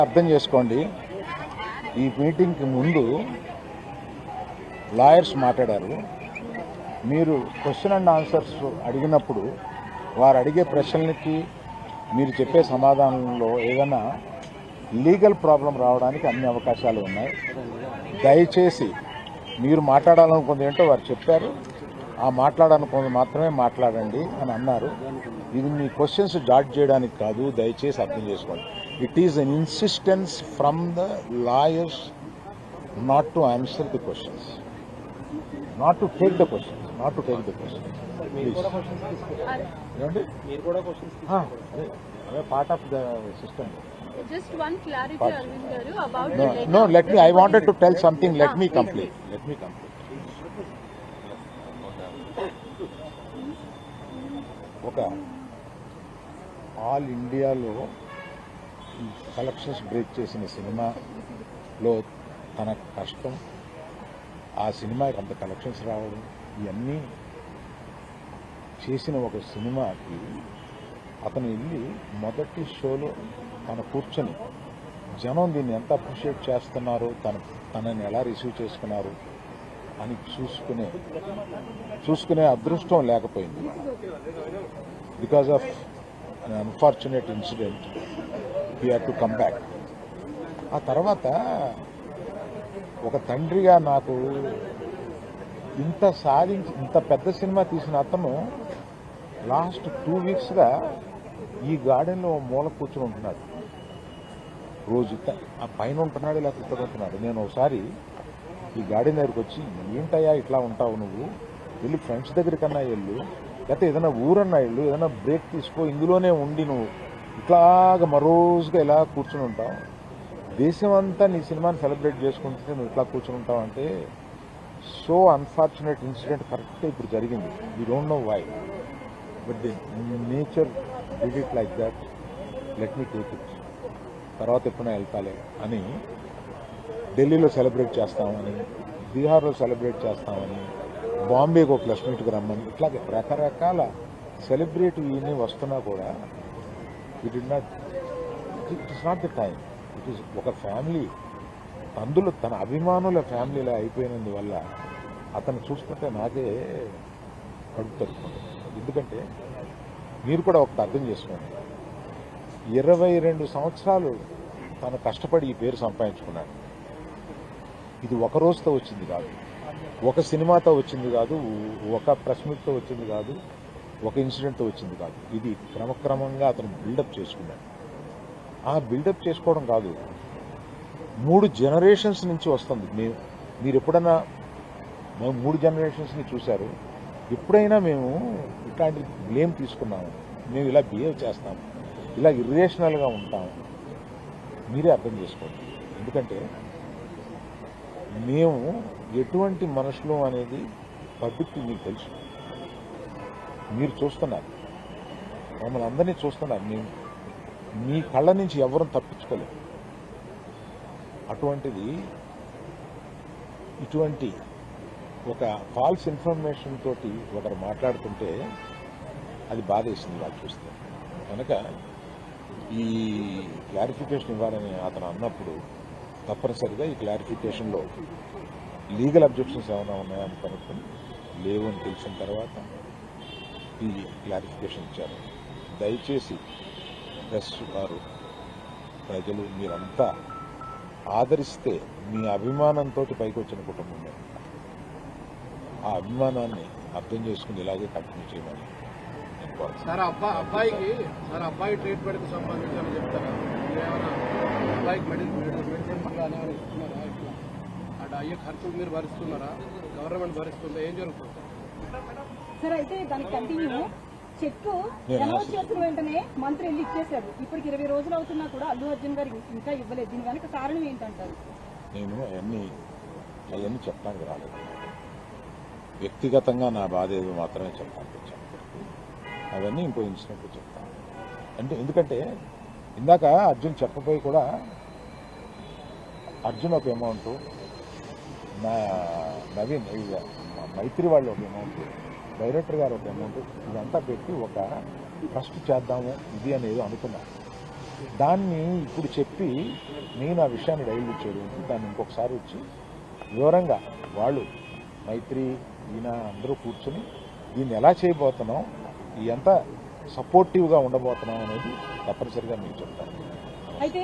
అర్థం చేసుకోండి, ఈ మీటింగ్కి ముందు లాయర్స్ మాట్లాడారు. మీరు క్వశ్చన్ అండ్ ఆన్సర్స్ అడిగినప్పుడు వారు అడిగే ప్రశ్నలకి మీరు చెప్పే సమాధానంలో ఏదైనా లీగల్ ప్రాబ్లం రావడానికి అన్ని అవకాశాలు ఉన్నాయి. దయచేసి మీరు మాట్లాడాలనుకుంది ఏంటో వారు చెప్పారు, ఆ మాట్లాడాలనుకుంది మాత్రమే మాట్లాడండి అని అన్నారు. ఇది మీ క్వశ్చన్స్ జాడ్జ్ చేయడానికి కాదు, దయచేసి అర్థం చేసుకోండి. It is an insistence from the lawyers not to answer the questions, not to take the questions. Please. Part of the system. Just one clarity, Arvind garu, about No, let me. I wanted to tell something. Let me complete. Okay. All India lo collections break chesina cinema lo tana kashtam. ఆ సినిమాకి అంత collections రావడం, ఇవన్నీ చేసిన ఒక సినిమాకి అతను వెళ్ళి మొదటి షోలో తన కూర్చొని జనం దీన్ని ఎంత అప్రిషియేట్ చేస్తున్నారో, తనని ఎలా రిసీవ్ చేసుకున్నారు అని చూసుకునే అదృష్టం లేకపోయింది. Because of an unfortunate incident he had to come back. ఆ తర్వాత ఒక తండ్రిగా నాకు ఇంత పెద్ద సినిమా తీసిన అతను లాస్ట్ 2 వీక్స్గా ఈ గార్డెన్లో మూల కూర్చొని ఉంటున్నాడు. రోజు ఆ పైన ఉంటున్నాడు, లేకపోతే ఇక్కడ ఉంటున్నాడు. నేను ఒకసారి ఈ గార్డెన్ దగ్గరికి వచ్చి, ఏంటయ్యా ఇట్లా ఉంటావు నువ్వు, వెళ్ళి ఫ్రెండ్స్ దగ్గరికన్నా వెళ్ళు, లేకపోతే ఏదైనా ఊరన్నా వెళ్ళు, ఏదైనా బ్రేక్ తీసుకో, ఇందులోనే ఉండి నువ్వు ఇట్లాగా మరోజుగా ఇలా కూర్చొని ఉంటావు, దేశం అంతా నీ సినిమాని సెలబ్రేట్ చేసుకుంటే నువ్వు ఇట్లా కూర్చొని ఉంటావు అంటే, సో అన్ఫార్చునేట్ ఇన్సిడెంట్ కరెక్ట్గా ఇప్పుడు జరిగింది. We don't know why, but the nature did it like that, let me take it, తర్వాత ఎప్పుడైనా వెళ్తాలే అని ఢిల్లీలో సెలబ్రేట్ చేస్తామని, బీహార్లో సెలబ్రేట్ చేస్తామని, బాంబేకి ఒక ప్లస్ మీట్కి రమ్మని, ఇట్లాగే రకరకాల సెలబ్రేట్ ఇవన్నీ వస్తున్నా కూడా it is not the time. It is ఒక ఫ్యామిలీ, అందులో తన అభిమానుల ఫ్యామిలీలా అయిపోయినందువల్ల అతను చూసుకుంటే నాకే కడుపు తరుపుకుంటుంది. ఎందుకంటే మీరు కూడా ఒకటి అర్థం చేసుకోండి, 22 సంవత్సరాలు తను కష్టపడి ఈ పేరు సంపాదించుకున్నాడు. ఇది ఒక రోజుతో వచ్చింది కాదు, ఒక సినిమాతో వచ్చింది కాదు, ఒక ప్రెస్ మీట్తో వచ్చింది కాదు, ఒక ఇన్సిడెంట్తో వచ్చింది కాదు. ఇది క్రమక్రమంగా అతను బిల్డప్ చేసుకున్నాడు. ఆ బిల్డప్ చేసుకోవడం కాదు, 3 జనరేషన్స్ నుంచి వస్తుంది. మీరు ఎప్పుడన్నా 3 జనరేషన్స్ని చూశారు, ఎప్పుడైనా మేము ఇట్లాంటి బ్లేమ్ తీసుకున్నాము, మేము ఇలా బిహేవ్ చేస్తాము, ఇలా ఇర్రేషనల్గా ఉంటాము, మీరే అర్థం చేసుకోండి. ఎందుకంటే మేము ఎటువంటి మనుషులు అనేది పబ్లిక్కి మీకు తెలుసు, మీరు చూస్తున్నారు, మమ్మల్ని అందరినీ చూస్తున్నారు. మీ కళ్ళ నుంచి ఎవరూ తప్పించుకోలేరు. అటువంటిది ఇటువంటి ఒక ఫాల్స్ ఇన్ఫర్మేషన్ తోటి ఒకరు మాట్లాడుతుంటే అది బాధేసింది వాళ్ళు చూస్తే. కనుక ఈ క్లారిఫికేషన్ ఇవ్వాలని అతను అన్నప్పుడు తప్పనిసరిగా ఈ క్లారిఫికేషన్లో లీగల్ అబ్జెక్షన్స్ ఏమైనా ఉన్నాయని కనుక్కొని లేవు అని తెలిసిన తర్వాత ఈ క్లారిఫికేషన్ ఇచ్చారు. దయచేసి ప్రెస్ వారు, ప్రజలు మీరంతా ఆదరిస్తే మీ అభిమానంతో పైకి వచ్చిన కుటుంబం, ఆ అభిమానాన్ని అర్థం చేసుకుని ఇలాగే కంటిన్యూ చేయమని నేను కోరుతున్నాను. సార్ అబ్బాయి ట్రీట్మెంట్కి సంబంధించి చెప్తారా, అబ్బాయికి మెడిసిన్ కానీ ఇస్తున్నారా, అటు అయ్యే ఖర్చులు మీరు భరిస్తున్నారా, గవర్నమెంట్ భరిస్తుందా, ఏం జరుగుతుంది సార్? అయితే దానికి కంటిన్యూ చెక్ అనౌన్స్ చేసిన వెంటనే మంత్రి వెళ్ళి ఇచ్చేశారు. ఇప్పటికి 20 రోజులు అవుతున్నా కూడా అల్లు అర్జున్ గారు ఇంకా ఇవ్వలేదు. దీని వెనక కారణం ఏంటంటారు? నేను అవన్నీ చెప్పడానికి రాలేదు. వ్యక్తిగతంగా నా బాధ ఏదో మాత్రమే చెప్పడానికి వచ్చాను. అవన్నీ ఇంకో ఇన్సిడెంట్ చెప్తాను. ఎందుకంటే ఇందాక అర్జున్ చెప్పబోయి కూడా అర్జున్ ఒక అమౌంట్, నా నవీన్ మైత్రి వాళ్ళు ఒక అమౌంట్, డైరెక్టర్ గారు ఒక అమౌంట్, ఇదంతా పెట్టి ఒక ట్రస్ట్ చేద్దాము ఇది అనేది అనుకున్నారు. దాన్ని ఇప్పుడు చెప్పి నేను ఆ విషయాన్ని డైల్యూట్ చేయడం దాన్ని ఇంకొకసారి వచ్చి వివరంగా వాళ్ళు మైత్రి ఈయన అందరూ కూర్చొని దీన్ని ఎలా చేయబోతున్నాం ఎంత సపోర్టివ్గా ఉండబోతున్నాం అనేది తప్పనిసరిగా మీకు చెప్తాను. అయితే